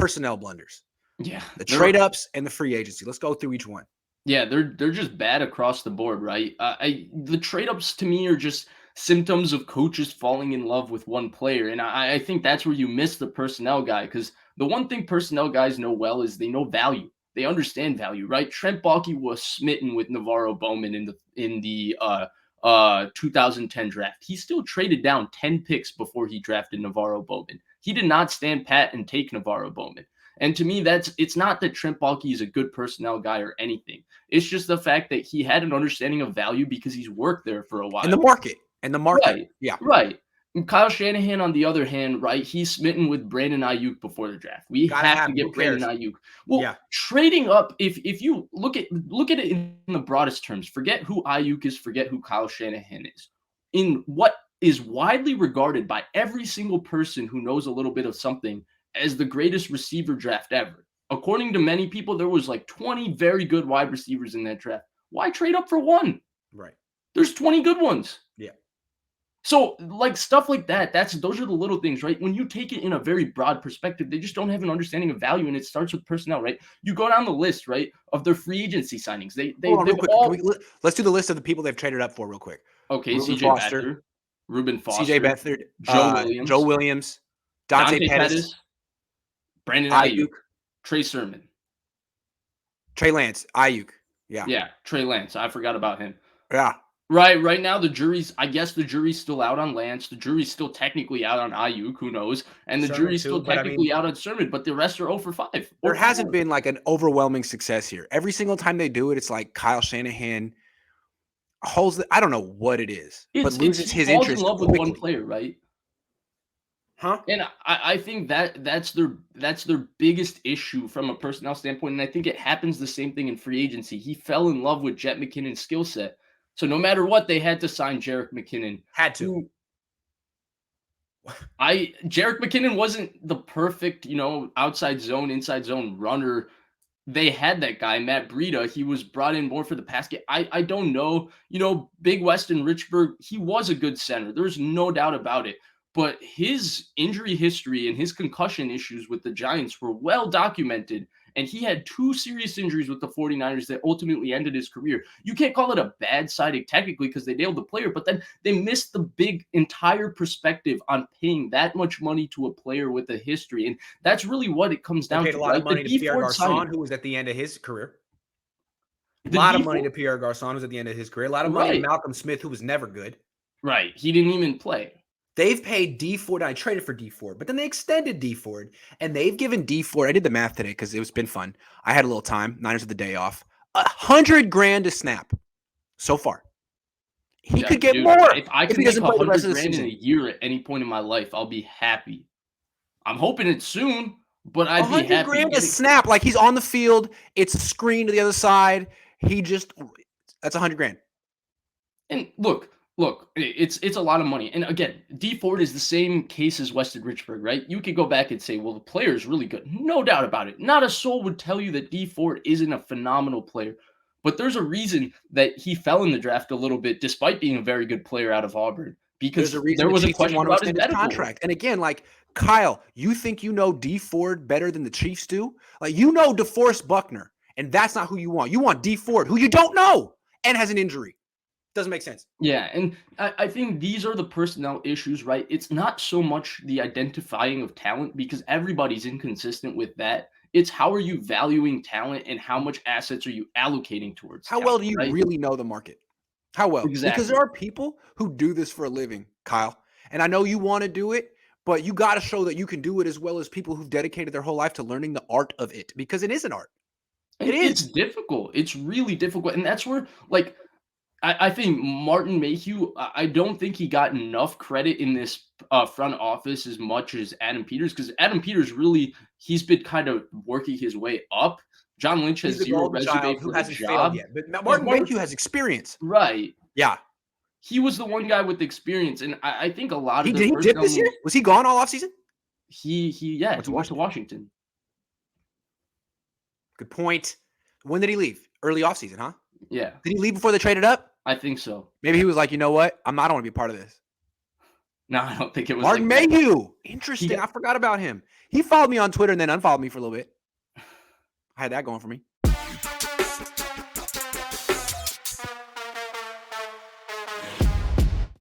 personnel blunders. Yeah. The trade ups and the free agency. Let's go through each one. Yeah, they're just bad across the board, right? The trade ups to me are just symptoms of coaches falling in love with one player, and I think that's where you miss the personnel guy, because the one thing personnel guys know well is they know value. They understand value, right? Trent Baalke was smitten with Navarro Bowman in the 2010 draft. He still traded down 10 picks before he drafted Navarro Bowman. He did not stand pat and take Navarro Bowman. And to me, it's not that Trent Baalke is a good personnel guy or anything. It's just the fact that he had an understanding of value because he's worked there for a while. And the market. Right. Yeah. Right. And Kyle Shanahan, on the other hand, right, he's smitten with Brandon Ayuk before the draft. We have to get Brandon Ayuk. Well, trading up, if you look at it in the broadest terms, forget who Ayuk is, forget who Kyle Shanahan is. In what is widely regarded by every single person who knows a little bit of something as the greatest receiver draft ever. According to many people, there was like 20 very good wide receivers in that draft. Why trade up for one? Right. There's 20 good ones. Yeah. So, like, stuff like that, those are the little things, right? When you take it in a very broad perspective, they just don't have an understanding of value, and it starts with personnel, right? You go down the list, right, of their free agency signings. Let's do the list of the people they've traded up for real quick. Okay, Reuben Foster, C.J. Beathard, Joe Williams, Dante Pettis, Brandon Ayuk, Trey Sermon, Trey Lance, Ayuk. Yeah, Trey Lance. I forgot about him. Yeah. Right now the jury's still out on Lance. The jury's still technically out on Ayuk, who knows? And the jury's still technically out on Sermon, but the rest are 0 for 5. There hasn't been like an overwhelming success here. Every single time they do it, it's like Kyle Shanahan holds I don't know what it is, but loses his interest in love quickly. with one player, right? Huh? And I think that's their biggest issue from a personnel standpoint, and I think it happens the same thing in free agency. He fell in love with Jet McKinnon's skill set. So no matter what, they had to sign Jerick McKinnon. Had to. Jerick McKinnon wasn't the perfect, outside zone, inside zone runner. They had that guy, Matt Breida. He was brought in more for the pass game. I don't know. Big Weston Richburg, he was a good center. There's no doubt about it. But his injury history and his concussion issues with the Giants were well documented. And he had 2 serious injuries with the 49ers that ultimately ended his career. You can't call it a bad signing technically because they nailed the player, but then they missed the big entire perspective on paying that much money to a player with a history. And that's really what it comes down to. Paid a lot of money to Pierre Garçon, who was at the end of his career. A lot of money to Pierre Garçon, who was at the end of his career. A lot of money to Malcolm Smith, who was never good. Right. He didn't even play. They've paid D Ford. I traded for D Ford, but then they extended D Ford, and they've given D Ford. I did the math today because it's been fun. I had a little time. Niners with the day off. $100,000 to snap so far. He could get more. If I could make $100,000 in a year at any point in my life, I'll be happy. I'm hoping it's soon, but I'd be happy. $100,000 to snap, like he's on the field. It's a screen to the other side. That's $100,000. And look, it's a lot of money. And again, D Ford is the same case as Weston Richburg, right? You could go back and say, well, the player is really good. No doubt about it. Not a soul would tell you that D Ford isn't a phenomenal player. But there's a reason that he fell in the draft a little bit, despite being a very good player out of Auburn. Because there was a question about his contract. And again, like, Kyle, you think you know D Ford better than the Chiefs do? Like, you know DeForest Buckner, and that's not who you want. You want D Ford, who you don't know and has an injury. Doesn't make sense. Yeah, and I think these are the personnel issues, right? It's not so much the identifying of talent because everybody's inconsistent with that. It's how are you valuing talent and how much assets are you allocating towards How well do you really know the market? How well? Exactly. Because there are people who do this for a living, Kyle. And I know you want to do it, but you got to show that you can do it as well as people who've dedicated their whole life to learning the art of it because it is an art. It's difficult. It's really difficult. And that's where, like, I think Martin Mayhew, I don't think he got enough credit in this front office as much as Adam Peters, because Adam Peters really, he's been kind of working his way up. John Lynch has zero resume for the job. Yet. But Martin Mayhew has experience. Right. Yeah. He was the one guy with experience, and I think a lot of Did he dip this year? Was he gone all offseason? He went to Washington. Good point. When did he leave? Early offseason, huh? Yeah. Did he leave before they traded up? I think so. Maybe he was like, you know what? I don't want to be part of this. No, I don't think it was Martin Mayhew. Interesting. I forgot about him. He followed me on Twitter and then unfollowed me for a little bit. I had that going for me.